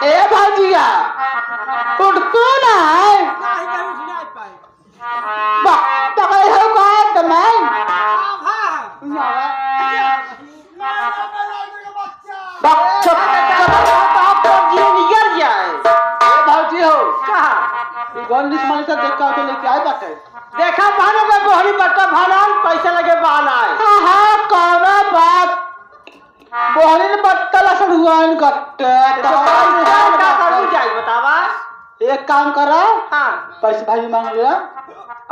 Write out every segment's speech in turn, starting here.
ए भाजिया उठतो नाही तकाय हो काय तमाय गंदिस मानी से देखा तो लेके आए बाटे देखा बहाने में बोहरी बट्टा भालान पैसे लगे बहाना है हां कौना बात बोहरी ने बट्टा लसन हुआ इन गट्टे तो क्या करू जाए बतावा एक काम करो हां पैसे भाई मांग लिया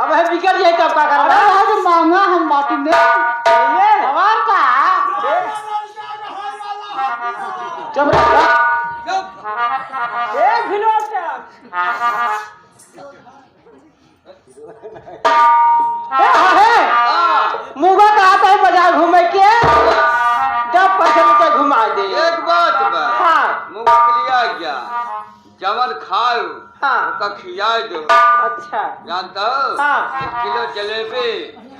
अब है बिगड़ जाए तब का करना आज मांगा हम बाटी ने ये हमार का चुप रह ए भिनो मुगा का आता है बाजार घूमे के जब पैसे लेके घुमा दे एक बात बा हाँ मुगा के लिया गया जमन खाओ हाँ उसका खिला दो अच्छा जानता हो हाँ 1 किलो जलेबी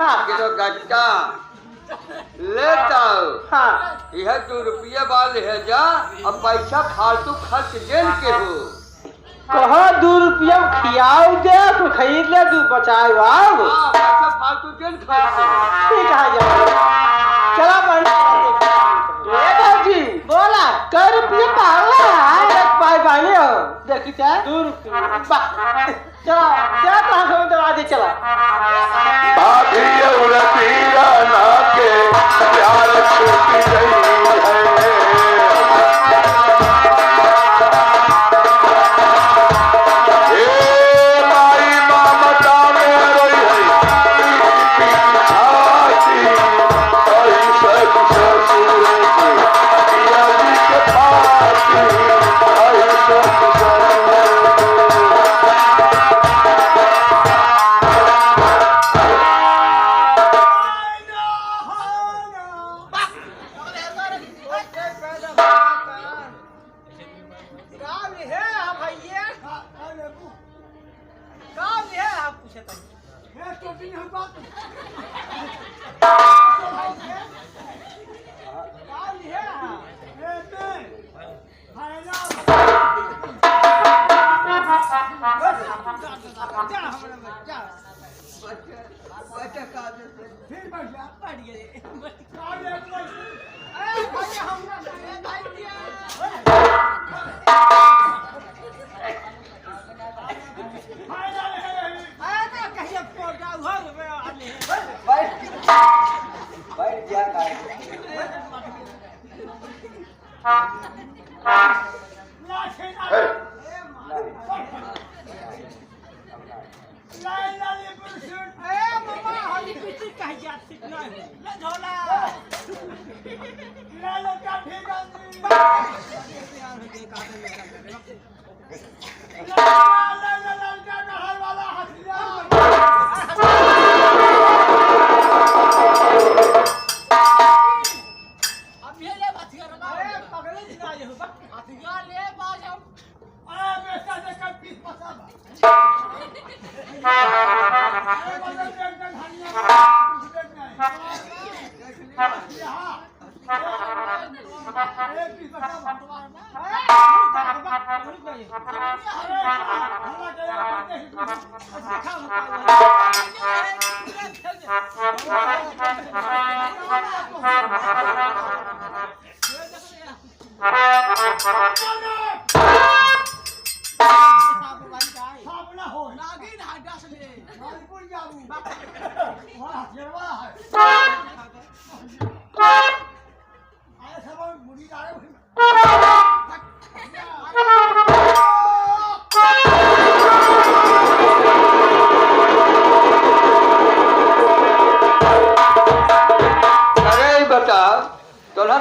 हाँ 1 किलो गट्टा लेता हो हाँ यह 2 रुपये वाले है जा अब पैसा फालतू खर्च देन के हो कहो 2 रुपया खियाओ दे तो खरीद ले तू बचाए आओ हाँ पैसा फालतू देन खर्च ठीक है जा चला बन ए बाजी बोला कै रुपये पाला एक पाई बानी हो देखी क्या 2 रुपया चला क्या कहां से दवा दे चला बाधी उड़ती राना के प्यार छूटी गई है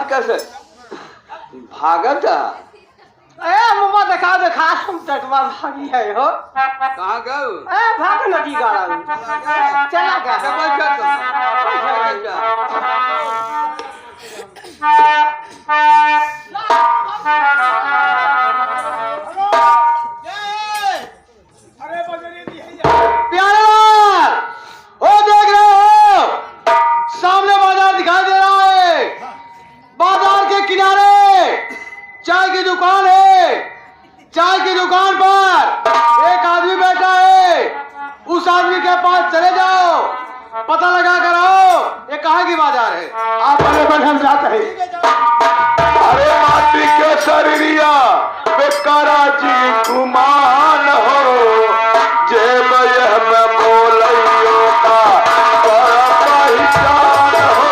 कैसे भागत ए मम्मा देखा देखा तुम टटवा भागी है हो कहाँ गए ए भाग नदी गाड़ा चला गया सब प्यारा ओ पता लगा कर आओ ये कहाँ की बाजार है। आप पहले बैठ हम जाते हैं। अरे माटी के शरीरिया बेकारा जी गुमान हो जेब यह में बोलियो का बड़ा पहचान हो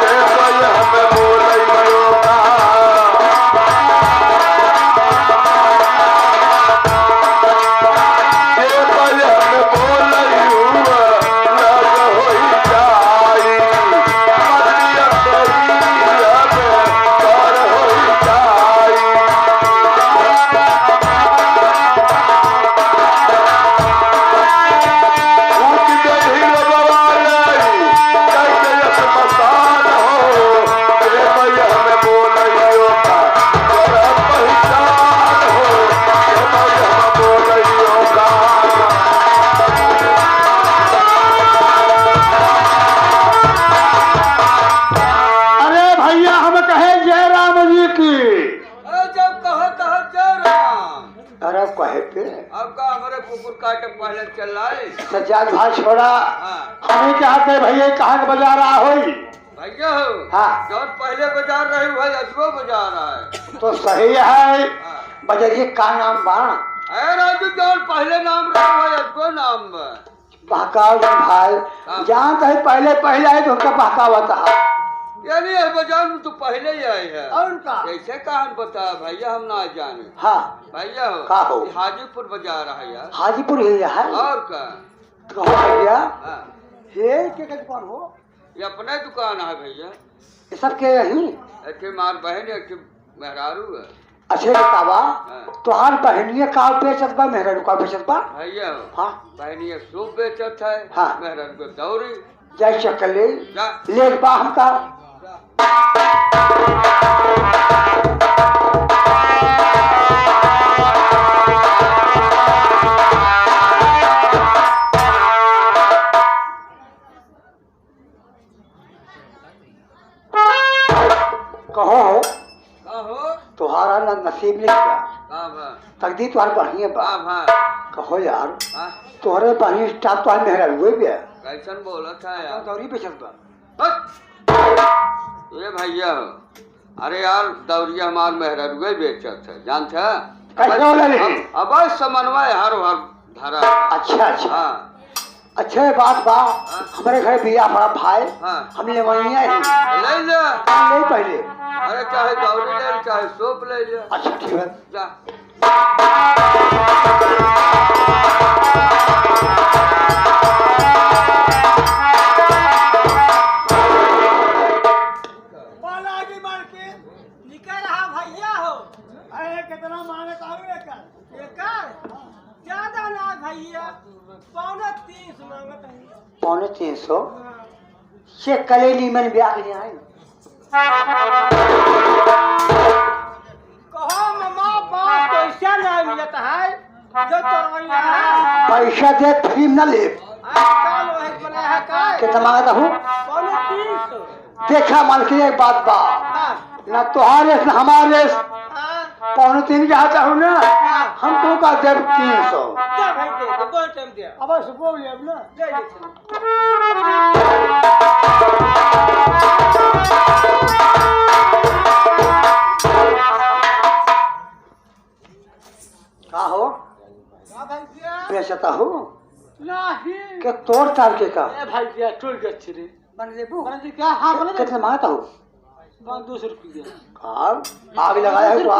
जेब यह में बोलियो का जेब यह में बोलियो लग होई जाई मरिया शरीरिया बेकार होई जाई अरे भैया हम कहे जय राम जी की। अरे जब कह जय राम। अरे कहे के अब का हमारे कुकुर काटे पहले चल रही। सज्जाद भाई छोड़ा हाँ हमें चाहते भैया कहाँ के बाजार रहा होई। भैया हो हाँ जब पहले बाजार रही भाई अजबो बाजार है। तो सही है हाँ। बजरिए का नाम बा अरे राजू जब पहले नाम रहा भाई अजबो नाम बा। बहकाव भाई जहाँ कहे पहले पहले है तो उनका बहकावत है। यानी इस बाजार में तो पहले ही आई है। और का कैसे कहान बता भैया हम ना जाने। हाँ भैया हो का हो? ये हाजीपुर बाजार है यार। हाजीपुर ही है। और का कहो भैया हाँ। ये के दुकान हो ये अपने दुकान है भैया। ये सब के यही एक मार बहन एक मेहरारू है। अच्छे बतावा हाँ। तुहार बहनिया का बेचत बा मेहरा का बेचत बा। भैया हो हाँ बहनी एक सूप बेचत है। हाँ। मेहरारू को दौरी जय चकले जा ले बा हमका कहो हो तुहारा ना नसीब नहीं क्या हाँ भा तकदीर तुम्हारी बढ़िया बा। हाँ भा कहो यार हाँ तोहरे बढ़िया स्टाफ तुम्हारे मेहरा हुए भी है कैसन बोला था यार। दौरी बेचत बा। हट! ये भैया हो अरे यार दौरिया हमार मेहरारू बेचत है जानते है। कैसे बोला रे? अब समन्वय हर हर धरा है। अच्छा अच्छा हाँ अच्छा ये बात बा हमारे घर बिया बड़ा भाई हाँ हम लेवनिया ही ले ले नहीं पहले। अरे चाहे दौरी ले चाहे सूप ले ले अच्छा ठीक है जा बालाजी मार के निकल रहा भैया हो। अरे कितना मांगे तारू एकर ज्यादा ना भैया 250 मांगत है। 350 से कलेली मन ब्याह के आए कहो मम्मा बाप पैसा नहीं मिलत है जो तो है पैसा दे फिल्म न ले आजकल वही बना है का कितना मांगता हूँ 350। देखा मालकिन एक बात बा हाँ ना तुम्हारे न हमारे हाँ 3.5 चाहता हूँ ना हमको का दे 300। दे भाई दे बहुत टाइम दे अब सुबह ले अब ना ले ले का हो हां भैया बेचता हूँ नहीं के तोड़ तार के का ए भैया टूट गई रे बन लेबू बन जी क्या हां बोले कितना मांगता हूँ 200 रुपया अब आग लगाया हुआ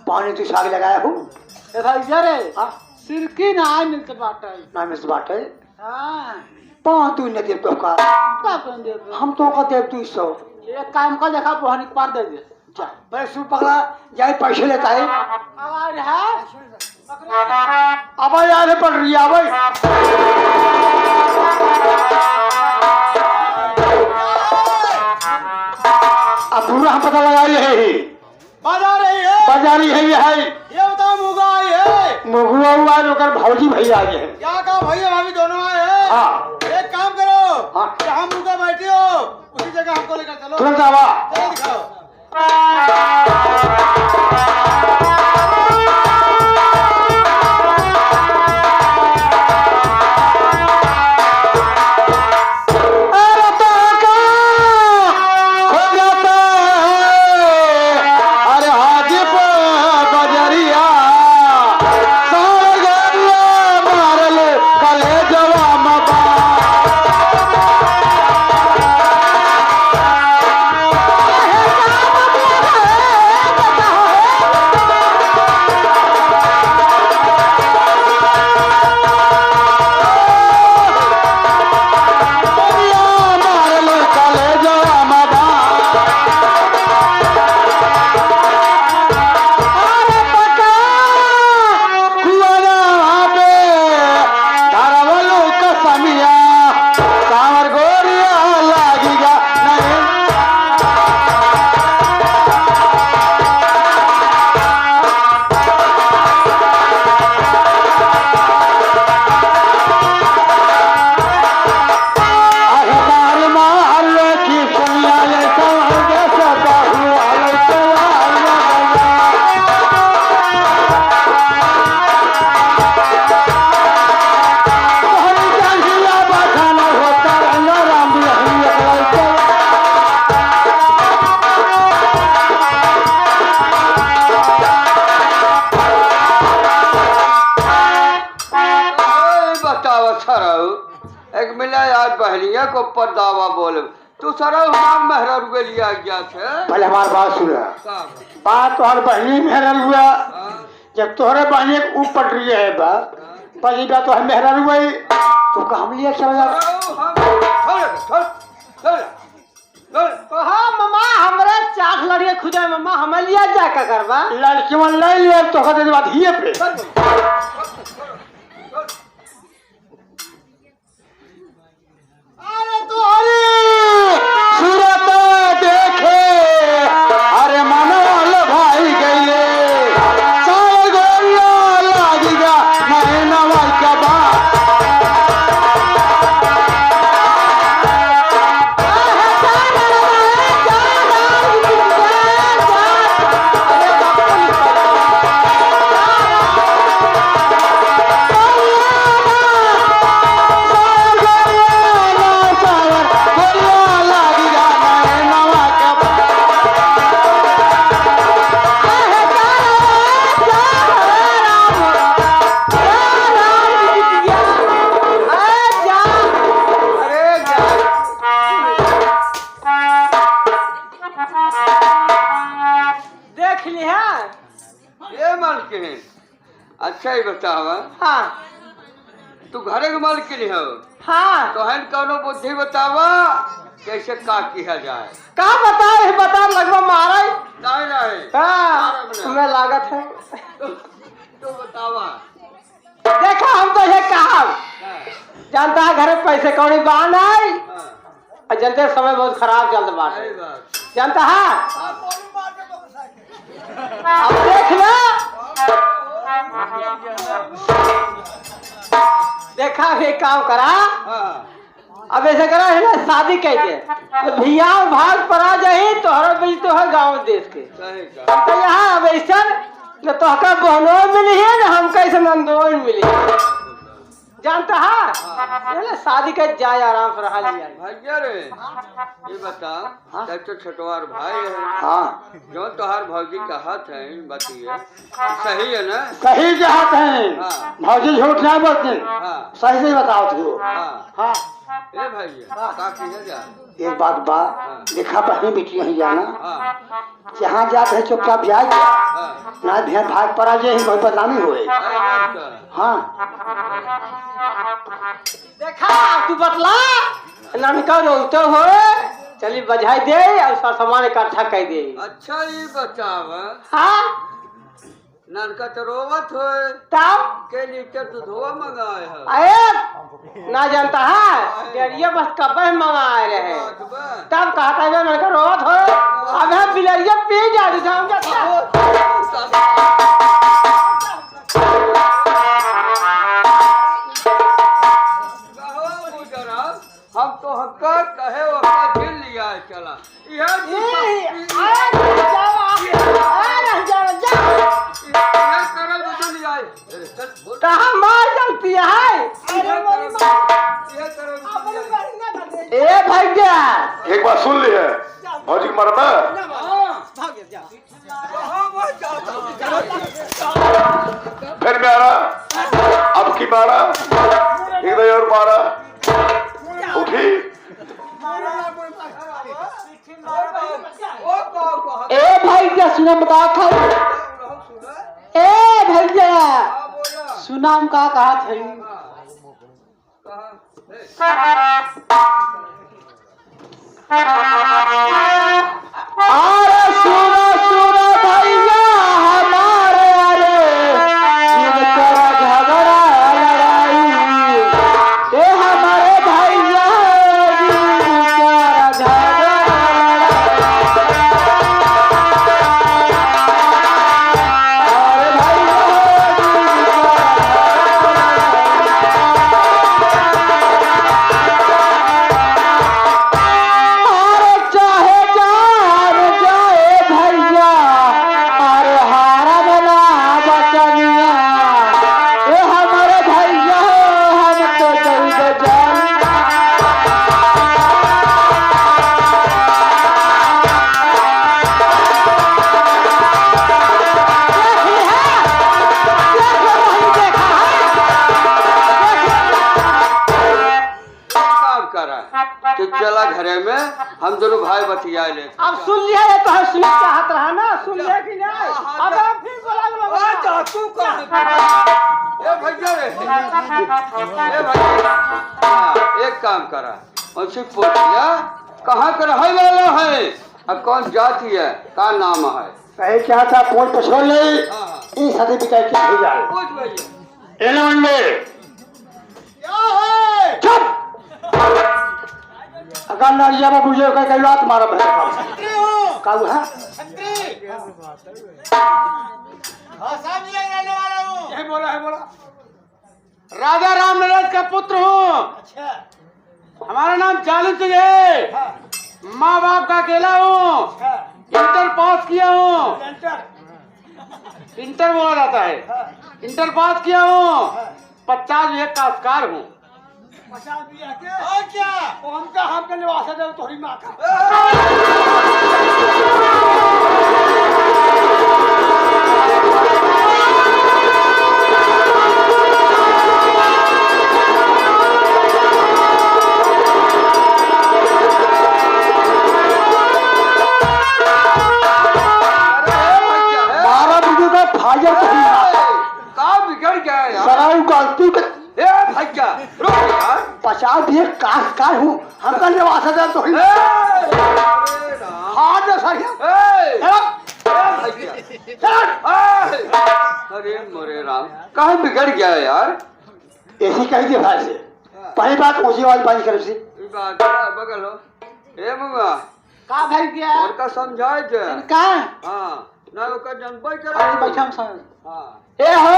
पानी तो आग लगाया हूँ ए भैया रे हाँ सिरकी ना मिलत बाटा ना मिस बाटे हां 5 दिन दे तो का का कर दे हम तो का दे 200। एक काम कर देखा बहनी पार दे दे जा पैसे पकड़ा जाए पैसे लेता है आवाज है अब यार पड़ रही है भाई अब पूरा हम पता लगा रहे हैं बाजार है ये बाजारी है ये है ये बताओ मुगा है मुगुआ हुआ लोकर भौजी भैया आए हैं। क्या कहा भैया भाभी दोनों आए हैं हाँ एक काम करो हाँ। जहाँ मुगा बैठे हो उसी जगह हमको लेकर चलो तुरंत आवा चलो दिखाओ बताओ सरऊ एक मिला यार बहनिया को ऊपर दावा बोले तू सरऊ हमार मेहरा रुके लिया गया थे पहले हमारी बात सुना का बात तोहर बहनी मेहरा हुआ हाँ, जब तोहरे बहनी के ऊपर रही है बा पहली बात तो मेहरा हुई तो हम लिए समझा सरऊ हम छोड़ कहा मम्मा हमरे चाख लड़िए खुदा मम्मा हमें लिया जा का करबा लड़की मन ले लिया तो कहते बात ही पे अरे तो सूरत देखे अरे मनोल भाई गईले साल गोरिया लागिगा नहीं नवाई का बात देख लिया ये मालकिन अच्छा ही बतावा हाँ तू घरे के मालकिन हो हाँ तो हन कौनो बुद्धि बतावा कैसे का किया जाए का बताए बता लगभग मारा नहीं नहीं हाँ तुम्हें लागत है तो बतावा देखा हम तो ये कहा हाँ, जानता है घर में पैसे कौड़ी बान आई हाँ, और जनते समय बहुत खराब चलता सही बात बात जानता है हाँ, अब देख लो देखा एक काम करा हाँ, अब ऐसे करा है ना शादी कह के तो भैया भाग पड़ा जाही तो हर बीच तो है गांव देश के सही का तो यहाँ अब ऐसा न तो हका बहनों मिली है न हम कैसे नंदों मिली जानता है ये ना शादी के जाए आराम से रहा लिया भैया रे ये बता तब तो छोटवार भाई है हाँ जो तोहार भौजी का हाथ है बतिए सही है ना सही जहां हैं हाँ। भौजी झूठ नहीं बोलते हाँ सही से बताओ तू हाँ हाँ ए भैया का किया जाए एक बात बा देखा बहनी बेटी नहीं जाना हाँ जहाँ जाते है चुपचाप जाए हाँ ना भेड़ भाग पड़ा जाए बहुत बदनामी हुए सही बात है। हाँ देखा तू बतला ननका रोते हो चली बजाई दे और सब सामान इकट्ठा कर दे अच्छा ये बताव हाँ ननका तो रोवत हो तब के लीटर दूधवा मंगाए है आए ना जानता है डेरिया बस कपे मंगाए रहे तब कहता है ननका रोवत हो अब हम बिलरिया पी जा रही हम तो हक्का कहे वक्का झेल लिया है चला कहा मार चलती है ए भैया एक बात सुन ली है भौजी के मारा था फिर मारा अब की मारा एक दो और मारा उठी ए भैया सुना बता था ए भैया सुनाम का कहा था अरे सुनो सुनो भैया हमारे अरे इनका झगड़ा लड़ाई ये हमारे भैया इनका झगड़ा अरे अरे चाहे जान जाए भैया चला घरे में हम दोनों भाई बतिया ले। अब सुन लिया है तो सुन चाहत रहा ना, सुन लिया कि नहीं? अब आप फिर बोला तू कौन ए भैया रे ए भैया हाँ, एक काम करा उनसे पूछ लिया कहाँ का रहे वाला है और कौन जाति है, का नाम है। कहे क्या था फोन पर छोड़ ले हाँ इन सर्टिफिकेट की भेजा पूछ भैया एना मंडे क्या है? चुप अगर नरिया में बुझे कहीं कहीं रात मारा बहन छतरी हूँ, काऊ है छतरी। भाषा भी रहने वाला हूँ। है बोला राजा राम नरेश का पुत्र हूँ। अच्छा। हमारा नाम चालू सिंह है। माँ बाप का अकेला हूँ। इंटर पास किया हूँ। इंटर बोला जाता है। इंटर पास किया हूँ। 50 बीघे का अधिकार हूँ। 50 बीघे के? और क्या? वो हमका निवास है थोड़ी माँ का। गलती कर ए भैया रुक यार 50 बीघे का अधिकार हूँ हमका निवास है तो हाथ दे सही अरे मोरे राम कहाँ बिगड़ गया यार। ऐसी कही थी भाई से पहली बात ऊंची आवाज बाजी करे से बात बगल हो ए मुंगा का भाई क्या और का समझाए जे का हां ना ओकर जनबई अरे करे बैठा हम समझ हां ए हो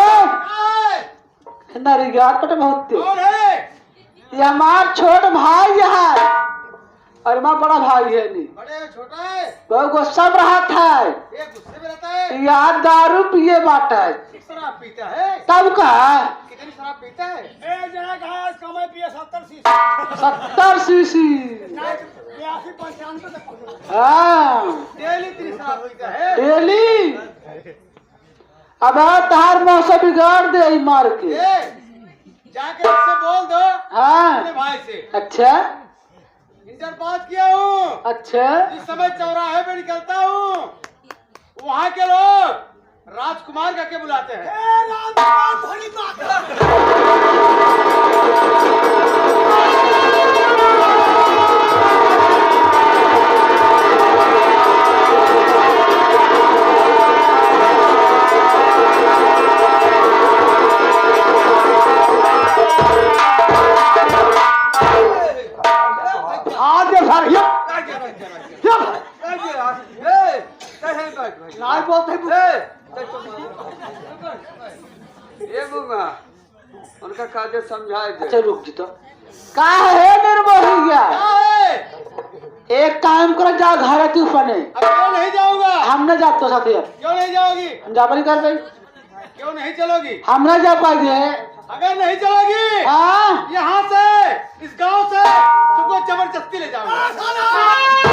नारी गाट पट बहुत कौन है? ये हमार छोट भाई है और मां बड़ा भाई है नहीं बड़े छोटा है? वो गुस्सा में रहा था ये गुस्से में रहता है? यार दारू पिए बाटा है शराब पीता है? तब का कितनी शराब पीता है? ए जना घास कमाई पिए 70 सीसी 70 सीसी 82 95 तक हाँ डेली इतनी शराब पीता है? डेली अब तार मौसम बिगाड़ दे ई मार के ए, जाके उससे बोल दो हाँ अपने भाई से अच्छा इंटर पास किया हूँ। अच्छा जिस समय चौराहे पे निकलता हूँ वहाँ के लोग राजकुमार करके बुलाते हैं। ए राम भोली माता हाथ दे सर लाल बोलते ए मुंगा उनका काजे समझाए अच्छा दे रुक जी तो का है निर्मोह हो गया क्या है? एक काम करो जा घर तू फने अब क्यों नहीं जाऊंगा? हम न जातो साथी क्यों नहीं जाओगी? हम जाबरी कर भाई क्यों नहीं चलोगी? हम न जा पाए दे अगर नहीं चलोगी हाँ यहाँ से इस गांव से तुमको जबरदस्ती ले जाऊंगा।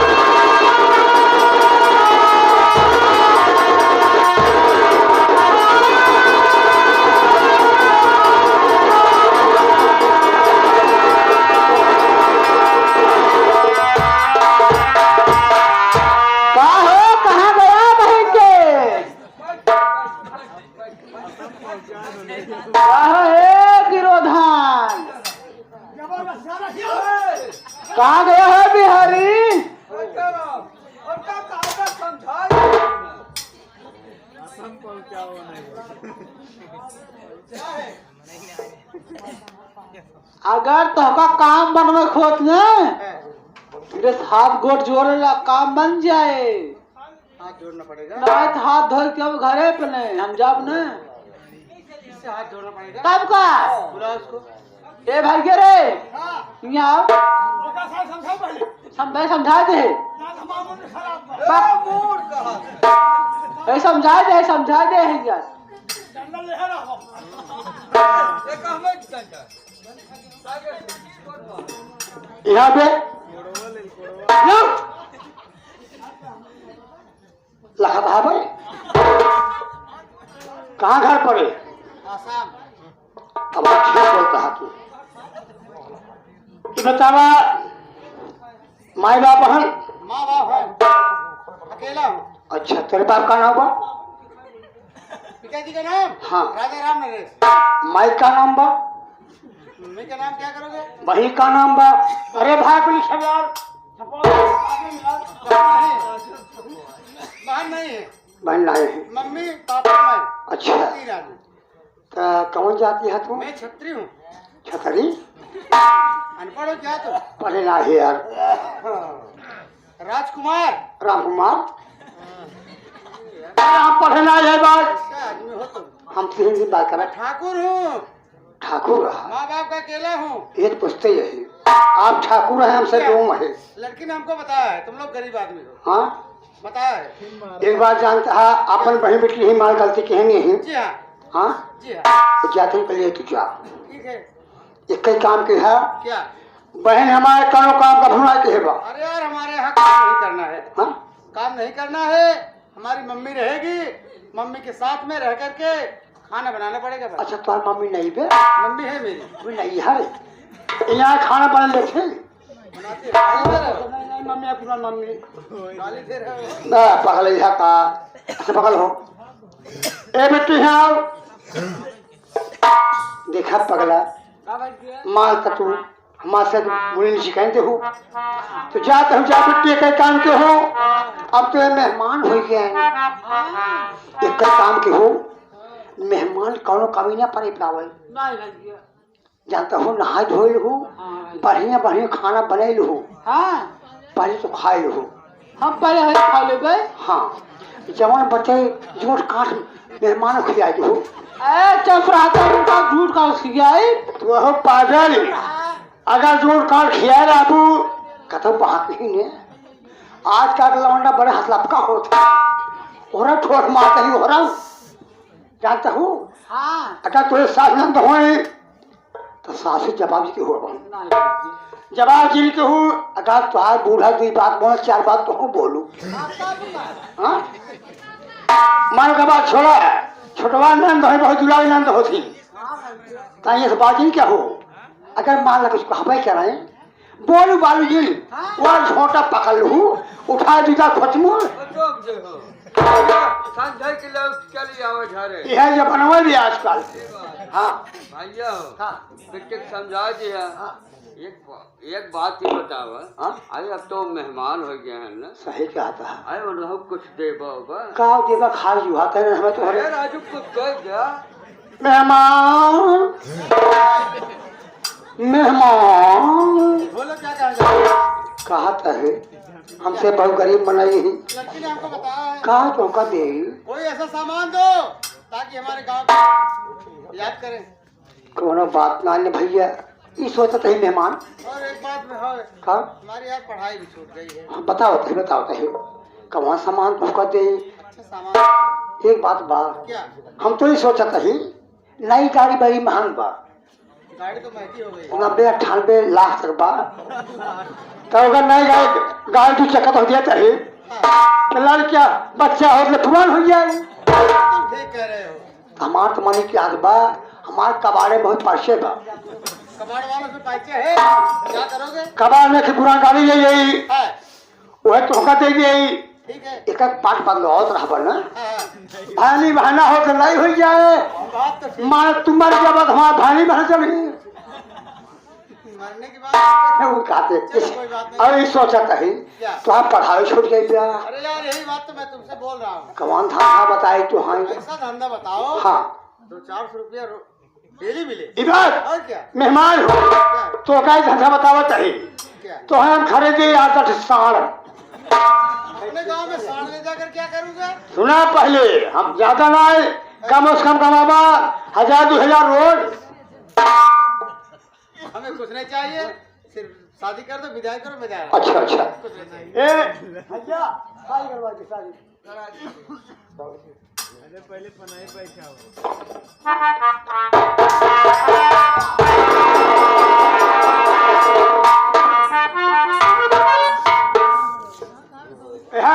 का हो कहाँ गया बहन के कहाँ है गिरोधान कहाँ गया है बिहारी अगर तोहका काम बनवे खोत न तेरे हाथ गोट जोड़े ला काम बन जाए हाथ जोड़ना पड़ेगा। नहीं तो हाथ धो के अब घरे पे नहीं हम जाब न इससे हाथ जोड़ना पड़ेगा। कब का बुला उसको। ए भाई के रे यहाँ आओ ओका साथ समझाओ पहले समझा दे ना हमारा मन खराब कर ए समझा दे है यार जंगल ले रहा यहाँ पे लखा कहाँ पर कहाँ घर पर है आसाम। अब अच्छा बोलता है तू ये बतावा माई बाप बहन? माँ बाप है, अकेला हूँ। अच्छा, तेरे बाप का नाम बा? पिताजी का नाम हाँ। राजा राम नरेश। माई का नाम बा? मम्मी का नाम क्या करोगे? बहन का नाम बा? अरे भाई को लिखे यार। बहन नहीं है, बहन लाए हैं। मम्मी पापा मैं। अच्छा। 3 आदमी। तो कौन जाती है तू? मैं छत्री हूँ। छतरी? अनपढ़ हो क्या तुम? पढ़े ना है यार। राजकुमार। राम कुमार? हम पढ़े ना है बात। क्या आदमी हो तुम? हम तीन दिन बात करें। ठाकुर हूँ, ठाकुर रहा। माँ बाप का अकेला हूँ। ये तो पूछते ही है। आप ठाकुर हैं, हमसे डोम है। लड़की ने हमको बताया है, तुम लोग गरीब आदमी हो। हाँ, बताया है। एक बात जानता है, अपन बहन बेटी ही माल गलती कहनी है। जी हाँ, हाँ, जी हाँ। तो जाते के लिए तू जा। ठीक है। एक ही काम के है, क्या? बहन हमारे कानों काम का भुना के है बा। अरे यार, हमारे यहाँ काम नहीं करना है। हाँ, काम नहीं करना है। हमारी मम्मी रहेगी, मम्मी के साथ में रह करके खाना बनाना पड़ेगा बस। अच्छा, तुम्हारी मम्मी नहीं बे? मम्मी है मेरी, वो नहीं है। यहाँ खाना बना लेते बनाती है। गाली दे रहे हो? नहीं, मम्मी अपना मम्मी गाली दे रहे हो? पकड़ लिया का। अच्छा, पकड़ हो। ए बेटी यहाँ आओ। देखा पगला, हाँ भाई जी। माल का तू हमारे से मुझे शिकायत हो तो जाते हो, जा बेटी एक काम के हो। अब तो ये मेहमान हो गए हैं। एक काम के हो, मेहमान कौनो कमी ना पड़े पावल। नहीं भैया। जानता हो, नहाय धोइल हो, बढ़िया बढ़िया खाना बनैल हो, हाँ, पहले तो खाए हो। हम पहले है खा लेबे। हाँ, जवान बच्चे जोट काट मेहमान को खिलाए हो। ए चुप रहता उनका झूठ का खियाई। तो हो पागल, अगर जोट काट खिलाए राबू कथम बात नहीं ने। आज का लवंडा बड़े हसलपका होता, ओरा ठोट मारता ही हो रहा। जानता हूँ, हाँ, अगर तुझे सास नंद होए तो सासू जवाब जी के हो। नहीं भैया। जवाब जी के हो, अगर तुहार बूढ़ा 2 बात बोल 4 बात तो हो बोलू। हाँ, मन का बात छोड़ा है। छोटवा नंद हो, बहुत दुलारी नंद होती। ताइए से बात ही क्या हो। अगर मान ला कुछ कहबे क्या रहे, बोलू बालू जी वो छोटा पकड़ लू, उठा दीदा खोचमू। संजय के लोग चली आओ झारे। यह जब बनवा भी आजकल। हाँ, भैया हो, हाँ, बेटे समझा जी है। एक बात ही बताओ। हाँ? अरे अब तो मेहमान हो गए हैं ना। सही कहता है। अरे उन्हें कुछ दे बाबा। का देवा खा जुहाता है हमें तो। अरे राजू कुछ दे क्या? मेहमान, मेहमान बोलो क्या कहेंगे? कहता है, हमसे बहुत गरीब बनाई है। लड़की ने हमको बताया है, कहा तो का दे। कोई ऐसा सामान दो ताकि हमारे गांव को याद करें। कोनो बात ना ने भैया, ये सोचत है मेहमान। और एक बात में है, का हमारी यार पढ़ाई भी छूट गई है। बताओ है कौन सामान तुमका दे। अच्छा सामान एक बात बा, क्या? हम तो ये सोचत है, नई गाड़ी बड़ी महंग बा, गाड़ी तो महंगी हो गई है। 90-98 लाख तक बा। तो अगर नई गाड़ी की चक्कर हो जाता है तो लड़किया बच्चा हो तो पुरान हो जाए। तुम ठीक कह रहे हो। हमार तो मनी की आदत बा, हमार कबाड़े बहुत पाछे बा। कबाड़ वालों से पैसे है, क्या करोगे? कबाड़ में से पुरान गाड़ी ले जाई, है, वह तुमका दे दी। ठीक है। एक पाँच बदलावत रहा ना, हाँ, भानी बहना हो तो नहीं हो जाए। बात तो ठीक। मार तुम्हारे जब हमारा भानी बहन चली मरने की बात वो कहते चलो कोई बात नहीं। अरे सोचता है क्या? तो आप पढ़ाई छूट गई क्या? अरे यार यही बात तो मैं तुमसे बोल रहा हूँ। कौन धंधा बताए तो हाँ। ऐसा धंधा बताओ हाँ, 200-400 रुपया डेली मिले। इधर और क्या? मेहमान हो क्या? तो क्या धंधा बतावत है क्या? तो हम खरीदे 8 साड़। अपने गांव में साड़ ले जाकर क्या करूँगा? सुना पहले, हम ज्यादा ना है, कम से कम कमावा 1000-2000 रोज। हमें कुछ नहीं चाहिए, सिर्फ शादी कर दो, विदाई करो, मैं जा रहा हूँ। अच्छा अच्छा, कुछ नहीं चाहिए। ए भैया शादी करवा दे, शादी।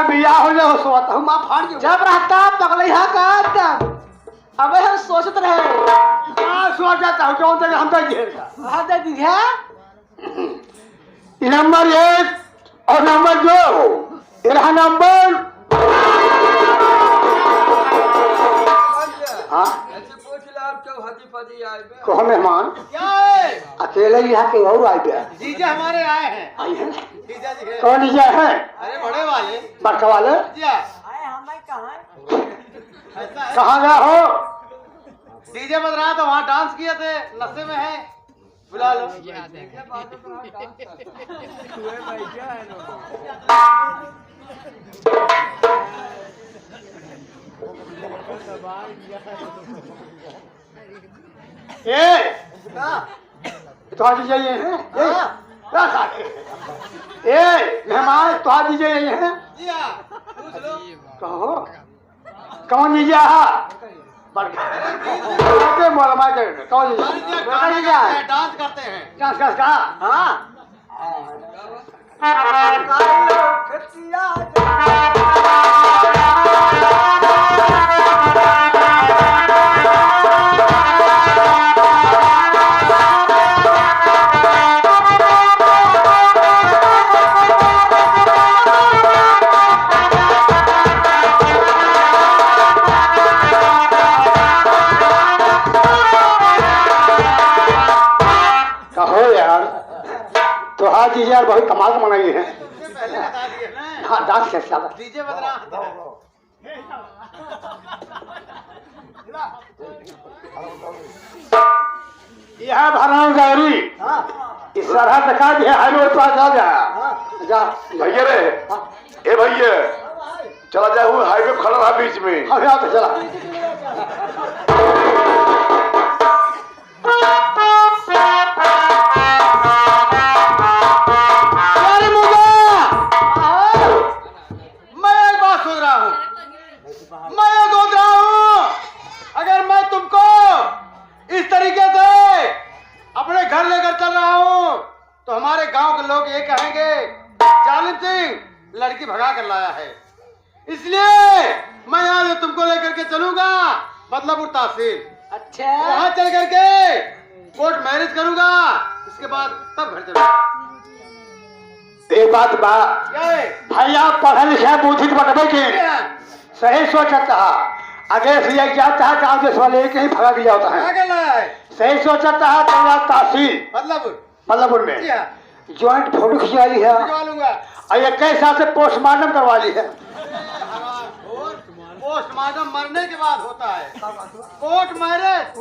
बिया हो जाओ सोत हम आप फाड़ जो जब रहता पगले हा का अबे हम सोचत रहे सोच जाता हूँ जो हम तो घेर का। हाँ दे दी है। नंबर 1 और नंबर 2 ये रहा नंबर। हाँ ऐसे पूछ ला क्यों हदी फदी आए बे? कहो मेहमान क्या है? अकेले यहाँ के और आए गया जीजा हमारे आए हैं। आई है जीजा जी है। कौन जीजा है? अरे बड़े वाले बड़का वाले जीजा। ऐसा है। कहाँ गया हो? डीजे बज रहा था, वहाँ डांस किए थे, नशे में है, बुला लो। तुम्हारा जीजा ये है? ए मेहमान तुम्हारा जीजा ये है? जी हाँ, पूछ लो। कहो कौन जीजा है? बड़के मोलमा के कौन जीजा? डांस करते हैं। डांस कर का? हाँ कहो यार तो हाँ जी यार बहुत कमाल का मनाई है। इससे पहले बता दिए ना। हाँ डांस कैसे ज्यादा डीजे बज रहा था। यह भरना गौरी इस तरह दिखा दिया हाईवे पास आ जा जा भैया रे ए भैया चला जाए वो हाईवे खड़ा रहा बीच में। अभी आ तो चला अरे मुझे मैं एक बात सोच रहा हूँ। मैं ये सोच रहा हूँ अगर मैं तुमको इस तरीके से अपने घर लेकर चल रहा हूँ तो हमारे गांव के लोग ये कहेंगे जालिम सिंह लड़की भगा कर लाया है। इसलिए मैं आज तुमको लेकर के चलूंगा बदलापुर तहसील। अच्छा वहां चल करके कोर्ट मैरिज करूंगा, इसके बाद तब घर चलूंगा। ये बात बा क्या है? भैया पढ़े लिखे बुद्धि बटबे के सही सोचता है। अगर ये जाता है गाँव देश वाले एक ही भगा दिया होता क्या है। कर रहा है? सही सोचता है तो तहसील बदलापुर में जी हाँ, ज्वाइंट फोटो खिंचवा ली है भिजवा लूंगा। और 21 साल से पोस्टमार्टम करवा ली है। पोस्टमार्टम मरने के बाद होता है। कोर्ट मैरिज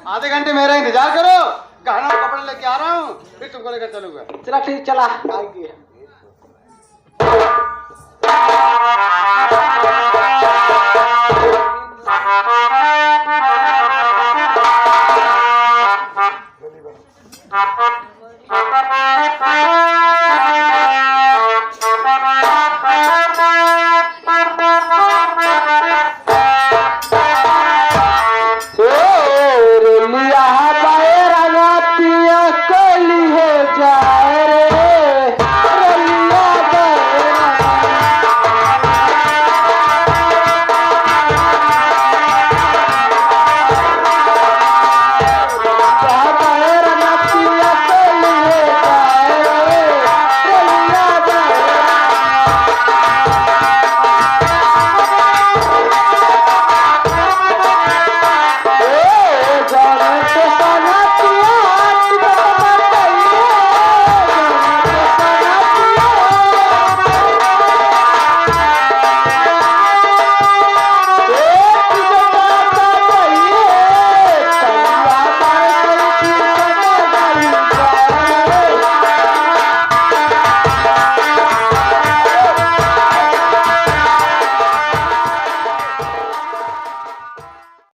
आधे घंटे मेरा इंतजार करो, गहना और कपड़े लेके आ रहा हूँ, फिर तुमको लेकर चलूंगा। चला ठीक चला आगे हाँ